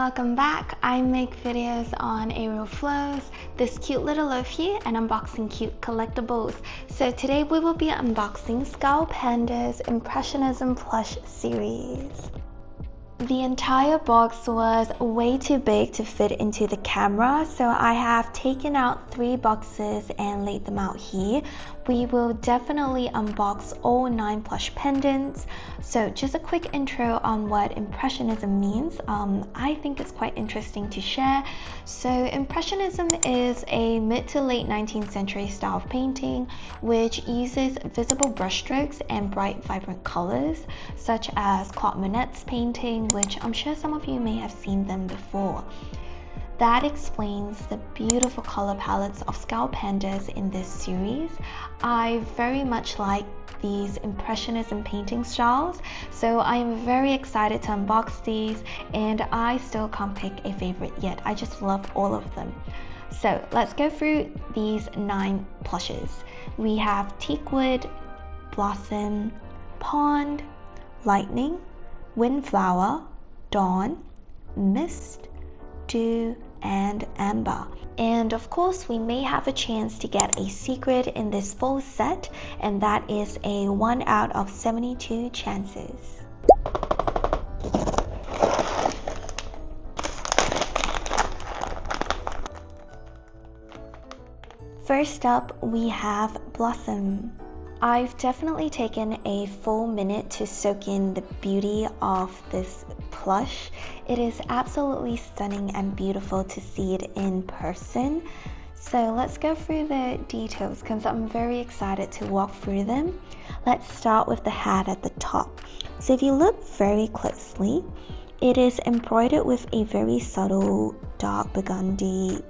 welcome back. I make videos on aerial flows, this cute little loaf here, and unboxing cute collectibles. So today we will be unboxing SKULLPANDA's Impressionism plush series. The entire box was way too big to fit into the camera, so I have taken out 3 boxes and laid them out here. We will definitely unbox all 9 plush pendants. So just a quick intro on what Impressionism means. I think it's quite interesting to share. So Impressionism is a mid to late 19th century style of painting which uses visible brushstrokes and bright vibrant colors, such as Claude Monet's painting, which I'm sure some of you may have seen them before. That explains the beautiful color palettes of SKULLPANDAs in this series. I very much like these Impressionism painting styles, so I am very excited to unbox these, and I still can't pick a favorite yet. I just love all of them. So let's go through these 9 plushes. We have Teakwood, Blossom, Pond, Lightning, Windflower, Dawn, Mist, Dew, and Amber. And of course we may have a chance to get a secret in this full set, and that is a 1 out of 72 chances. First up, we have Blossom. I've definitely taken a full minute to soak in the beauty of this plush. It is absolutely stunning and beautiful to see it in person. So let's go through the details because I'm very excited to walk through them. Let's start with the hat at the top. So if you look very closely, it is embroidered with a very subtle dark burgundy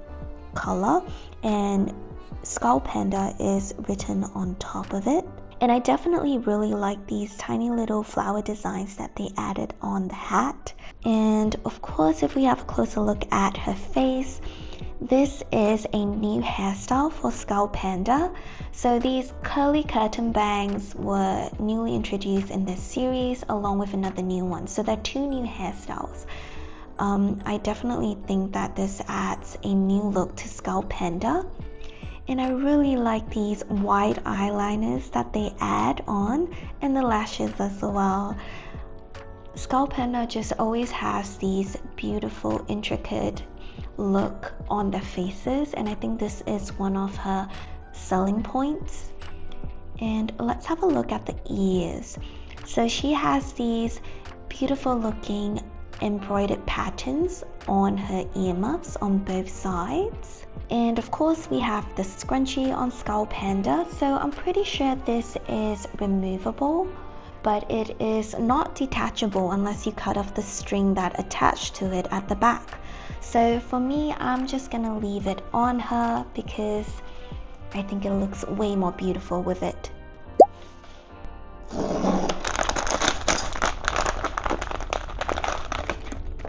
color, and SKULLPANDA is written on top of it. And I definitely really like these tiny little flower designs that they added on the hat. And of course, if we have a closer look at her face, this is a new hairstyle for SKULLPANDA. So these curly curtain bangs were newly introduced in this series along with another new one. So there are 2 new hairstyles. I definitely think that this adds a new look to SKULLPANDA. And I really like these wide eyeliners that they add on, and the lashes as well. SKULLPANDA just always has these beautiful, intricate look on their faces, and I think this is one of her selling points. And let's have a look at the ears. So she has these beautiful looking embroidered patterns on her earmuffs on both sides. And of course we have the scrunchie on SKULLPANDA, so I'm pretty sure this is removable, but it is not detachable unless you cut off the string that attached to it at the back. So for me, I'm just gonna leave it on her because I think it looks way more beautiful with it.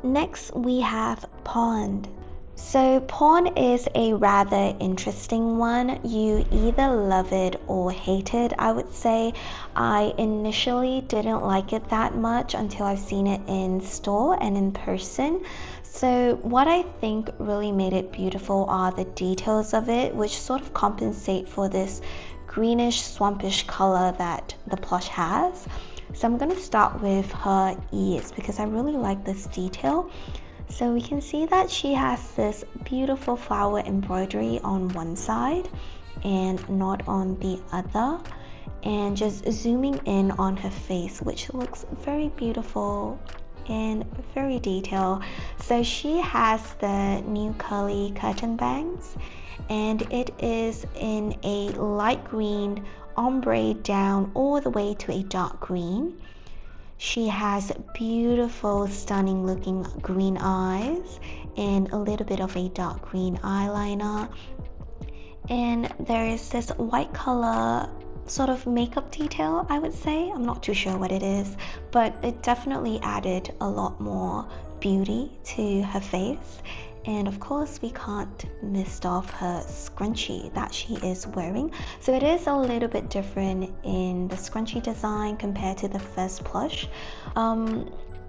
Next we have Pond. So Pond is a rather interesting one. You either love it or hate it, I would say. I initially didn't like it that much until I've seen it in store and in person. So what I think really made it beautiful are the details of it, which sort of compensate for this greenish swampish color that the plush has. So I'm going to start with her ears because I really like this detail. So we can see that she has this beautiful flower embroidery on one side and not on the other. And just zooming in on her face, which looks very beautiful and very detailed. So she has the new curly curtain bangs, and it is in a light green ombre down all the way to a dark green. She has beautiful, stunning looking green eyes and a little bit of a dark green eyeliner. And there is this white color sort of makeup detail, I would say. I'm not too sure what it is, but it definitely added a lot more beauty to her face. And of course we can't miss off her scrunchie that she is wearing. So it is a little bit different in the scrunchie design compared to the first plush.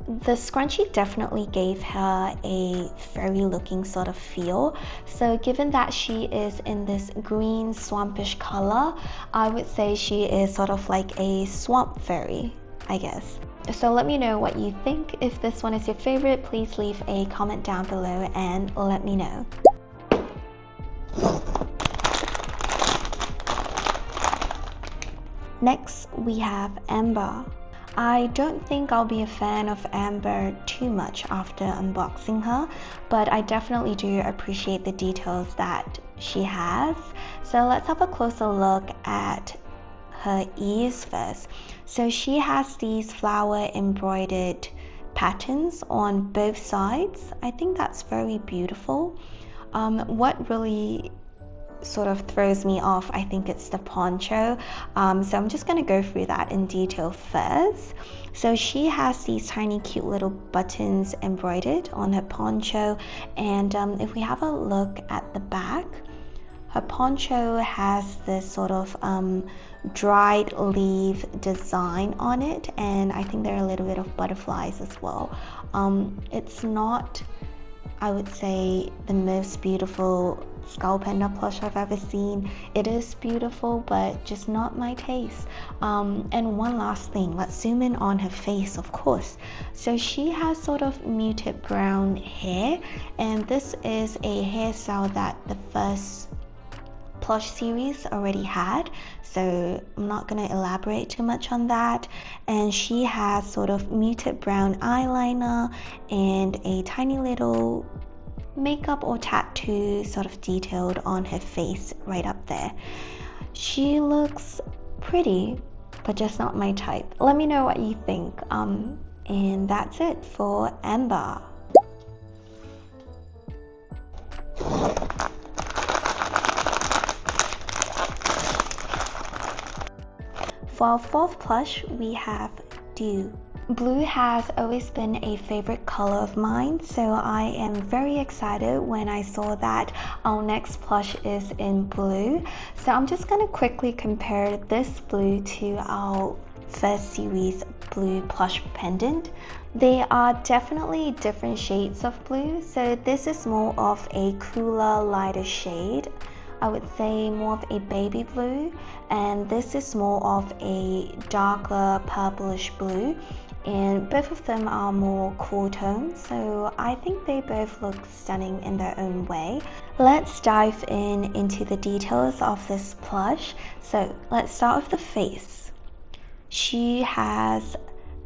The scrunchie definitely gave her a fairy looking sort of feel. So given that she is in this green swampish color, I would say she is sort of like a swamp fairy, I guess. So let me know what you think. If this one is your favorite, please leave a comment down below and let me know. Next, we have Amber. I don't think I'll be a fan of Amber too much after unboxing her, but I definitely do appreciate the details that she has. So let's have a closer look at her ears first. So she has these flower embroidered patterns on both sides. I think that's very beautiful. What really sort of throws me off, I think it's the poncho. So I'm just going to go through that in detail first. So she has these tiny cute little buttons embroidered on her poncho, and if we have a look at the back, her poncho has this sort of dried leaf design on it, and I think there are a little bit of butterflies as well. It's not, I would say, the most beautiful Skull Panda plush I've ever seen. It is beautiful, but just not my taste. And one last thing, let's zoom in on her face, of course. So she has sort of muted brown hair, and this is a hairstyle that the first plush series already had, so I'm not going to elaborate too much on that. And she has sort of muted brown eyeliner and a tiny little makeup or tattoo sort of detailed on her face right up there. She looks pretty, but just not my type. Let me know what you think. And that's it for Amber. For our fourth plush, we have Dew. Blue has always been a favorite color of mine, so I am very excited when I saw that our next plush is in blue. So I'm just going to quickly compare this blue to our first series blue plush pendant. They are definitely different shades of blue, so this is more of a cooler, lighter shade. I would say more of a baby blue, and this is more of a darker purplish blue, and both of them are more cool tones, so I think they both look stunning in their own way. Let's dive into the details of this plush. So let's start with the face. She has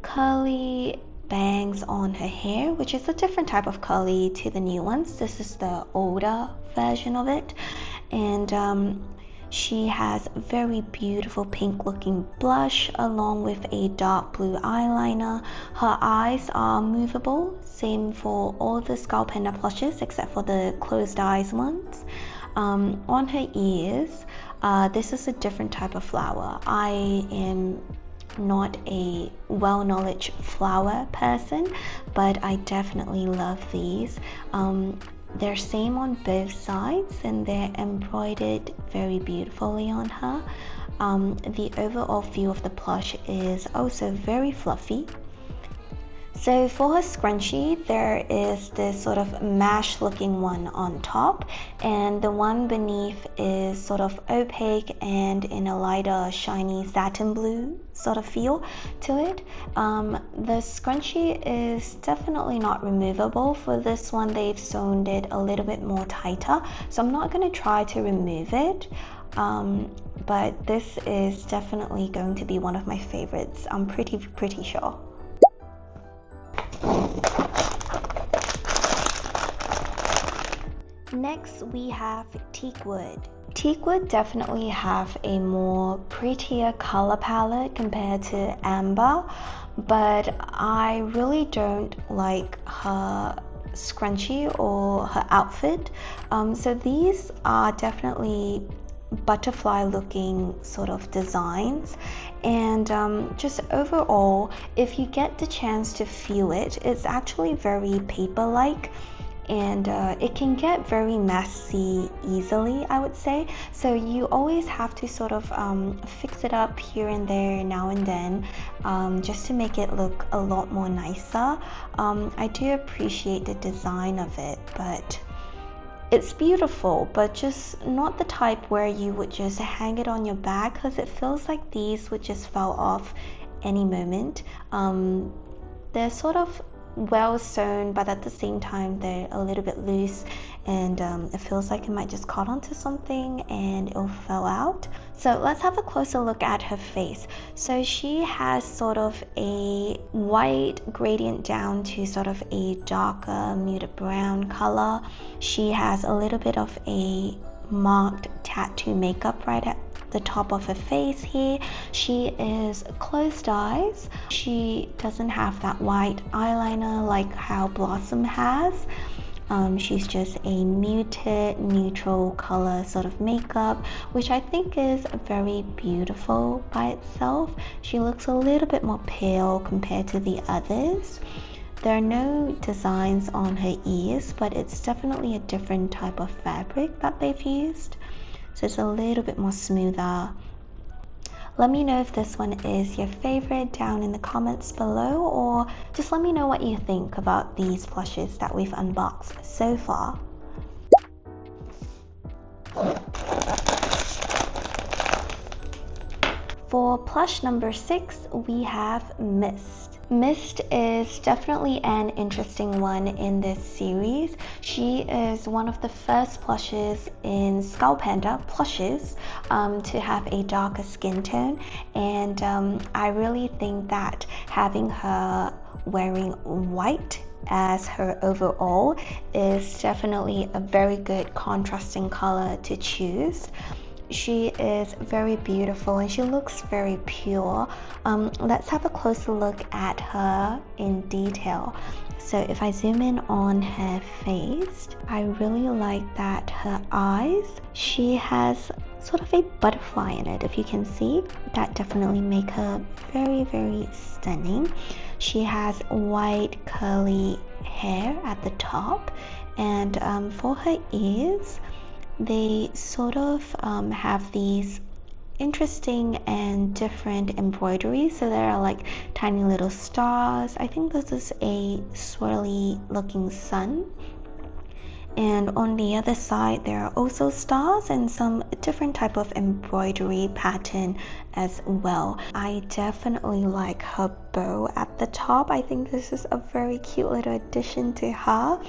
curly bangs on her hair, which is a different type of curly to the new ones. This is the older version of it. And she has very beautiful pink looking blush along with a dark blue eyeliner. Her eyes are movable, same for all the Skull Panda plushes except for the closed eyes ones. On her ears, this is a different type of flower. I am not a well-knowledge flower person, but I definitely love these. They're same on both sides, and they're embroidered very beautifully on her. The overall feel of the plush is also very fluffy. So for her scrunchie, there is this sort of mesh looking one on top, and the one beneath is sort of opaque and in a lighter shiny satin blue sort of feel to it. The scrunchie is definitely not removable. For this one, they've sewn it a little bit more tighter, so I'm not going to try to remove it. But this is definitely going to be one of my favorites. I'm pretty sure. Next, we have Teakwood. Teakwood definitely have a more prettier color palette compared to Amber, but I really don't like her scrunchie or her outfit. So these are definitely butterfly looking sort of designs, and just overall, if you get the chance to feel it, it's actually very paper like. and it can get very messy easily, I would say. So you always have to sort of fix it up here and there now and then, just to make it look a lot more nicer. I do appreciate the design of it, but it's beautiful, but just not the type where you would just hang it on your bag, because it feels like these would just fall off any moment. They're sort of well sewn, but at the same time they're a little bit loose, and it feels like it might just caught onto something and it'll fall out. So let's have a closer look at her face. So she has sort of a white gradient down to sort of a darker muted brown color. She has a little bit of a marked tattoo makeup right at the top of her face here. She is closed eyes. She doesn't have that white eyeliner like how Blossom has. She's just a muted neutral color sort of makeup, which I think is very beautiful by itself. She looks a little bit more pale compared to the others. There are no designs on her ears, but it's definitely a different type of fabric that they've used. So it's a little bit more smoother. Let me know if this one is your favorite down in the comments below, or just let me know what you think about these plushes that we've unboxed so far. For plush number 6, we have Mist. Mist is definitely an interesting one in this series. She is one of the first plushes in SKULLPANDA plushes to have a darker skin tone, and I really think that having her wearing white as her overall is definitely a very good contrasting color to choose. She is very beautiful and she looks very pure. Let's have a closer look at her in detail. So if I zoom in on her face, I really like that her eyes, she has sort of a butterfly in it. If you can see, that definitely make her very, very stunning. She has white curly hair at the top, and for her ears, they sort of have these interesting and different embroideries. So there are like tiny little stars. I think this is a swirly looking sun, and on the other side there are also stars and some different type of embroidery pattern as well. I definitely like her bow at the top. I think this is a very cute little addition to her.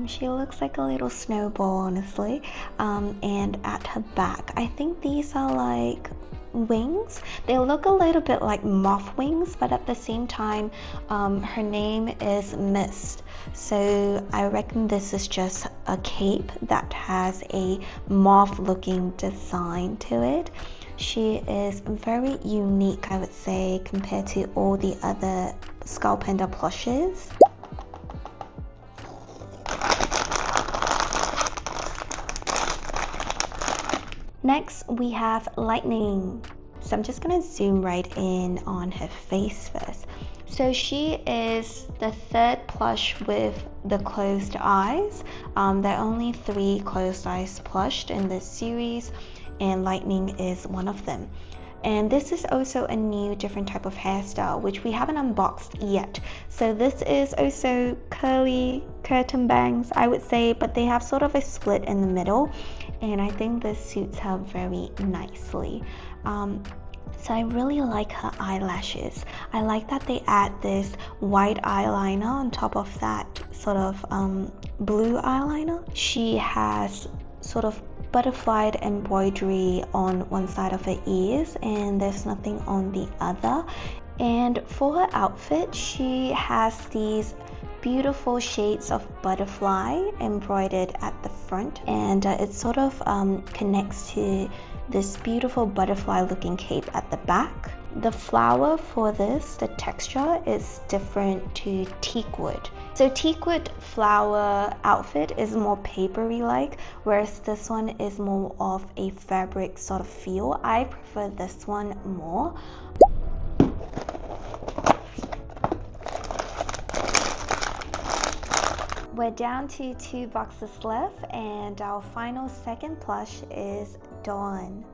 She looks like a little snowball, honestly. And at her back, I think these are like wings. They look a little bit like moth wings, but at the same time, her name is Mist. So I reckon this is just a cape that has a moth looking design to it. She is very unique, I would say, compared to all the other SKULLPANDA plushes. Next, we have Lightning. So I'm just gonna zoom right in on her face first. So she is the third plush with the closed eyes. There are only 3 closed eyes plushed in this series, and Lightning is one of them. And this is also a new different type of hairstyle, which we haven't unboxed yet. So this is also curly curtain bangs, I would say, but they have sort of a split in the middle, and I think this suits her very nicely. So I really like her eyelashes. I like that they add this white eyeliner on top of that sort of blue eyeliner. She has sort of butterflied embroidery on one side of her ears, and there's nothing on the other. And for her outfit, she has these beautiful shades of butterfly embroidered at the front, and it sort of connects to this beautiful butterfly looking cape at the back. The flower for this, the texture is different to Teakwood. So Teakwood flower outfit is more papery like, whereas this one is more of a fabric sort of feel. I prefer this one more. We're down to 2 boxes left, and our final second plush is Dawn.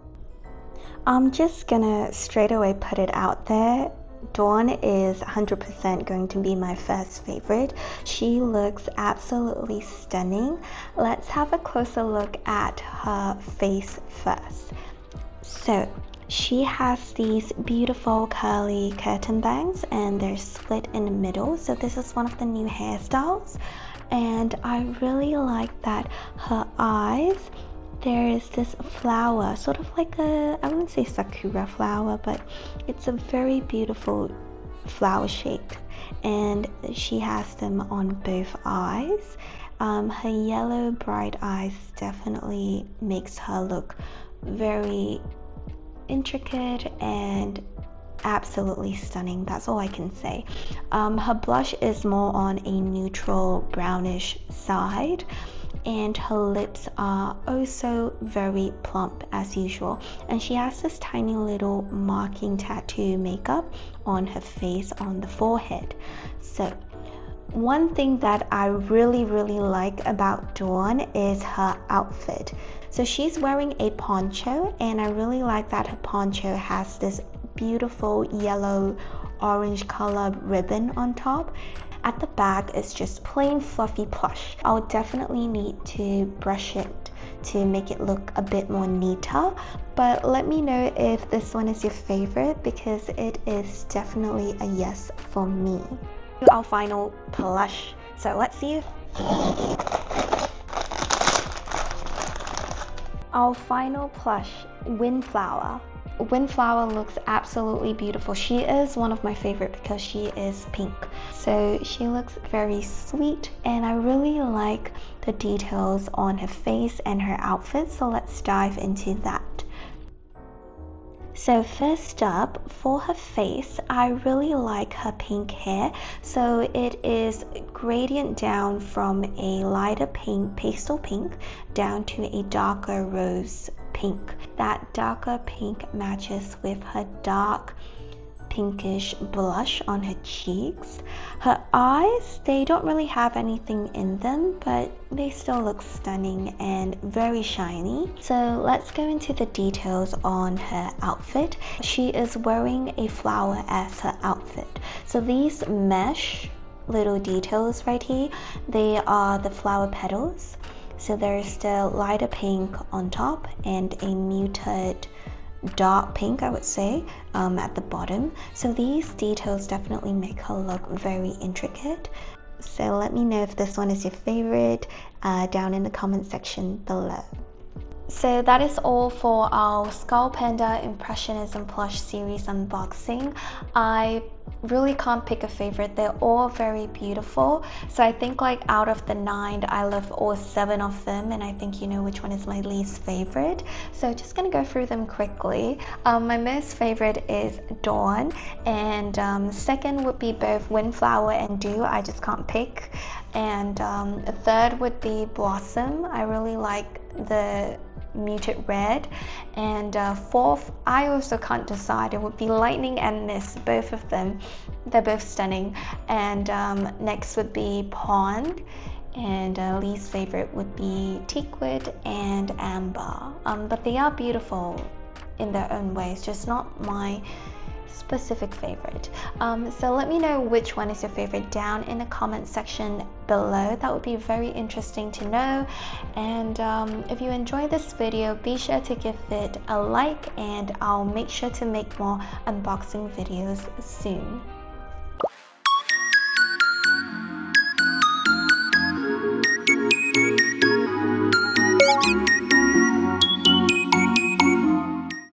I'm just gonna straight away put it out there. Dawn is 100% going to be my first favorite. She looks absolutely stunning. Let's have a closer look at her face first. So she has these beautiful curly curtain bangs and they're split in the middle. So this is one of the new hairstyles. And I really like that her eyes, there is this flower, sort of like a, I wouldn't say sakura flower, but it's a very beautiful flower shape. And she has them on both eyes. Her yellow bright eyes definitely makes her look very intricate and absolutely stunning. That's all I can say. Her blush is more on a neutral brownish side, and her lips are also very plump as usual, and she has this tiny little marking tattoo makeup on her face on the forehead. So one thing that I really like about Dawn is her outfit. So she's wearing a poncho, and I really like that her poncho has this beautiful yellow orange color ribbon on top. At the back it's just plain fluffy plush. I'll definitely need to brush it to make it look a bit more neater, but let me know if this one is your favorite, because it is definitely a yes for me. Our final plush, so let's see. Our final plush, Windflower. Windflower looks absolutely beautiful. She is one of my favorite because she is pink. So she looks very sweet, and I really like the details on her face and her outfit. So let's dive into that. So first up, for her face, I really like her pink hair. So it is gradient down from a lighter pink, pastel pink, down to a darker rose pink. That darker pink matches with her dark pinkish blush on her cheeks. Her eyes, they don't really have anything in them, but they still look stunning and very shiny. So let's go into the details on her outfit. She is wearing a flower as her outfit. So these mesh little details right here, they are the flower petals. So there's the lighter pink on top and a muted dark pink, I would say, at the bottom. So these details definitely make her look very intricate. So let me know if this one is your favorite down in the comment section below. So that is all for our Skull Panda Impressionism plush series unboxing. I really can't pick a favorite. They're all very beautiful. So I think like out of the 9, I love all 7 of them, and I think you know which one is my least favorite. So just gonna go through them quickly. My most favorite is Dawn, and second would be both Windflower and Dew. I just can't pick. And third would be Blossom. I really like the muted red. And fourth, I also can't decide. It would be Lightning and Mist, both of them. They're both stunning. And next would be Pond. And least favorite would be Teakwood and Amber. But they are beautiful in their own ways, just not my specific favorite. So let me know which one is your favorite down in the comment section below. That would be very interesting to know. And if you enjoyed this video, be sure to give it a like, and I'll make sure to make more unboxing videos soon.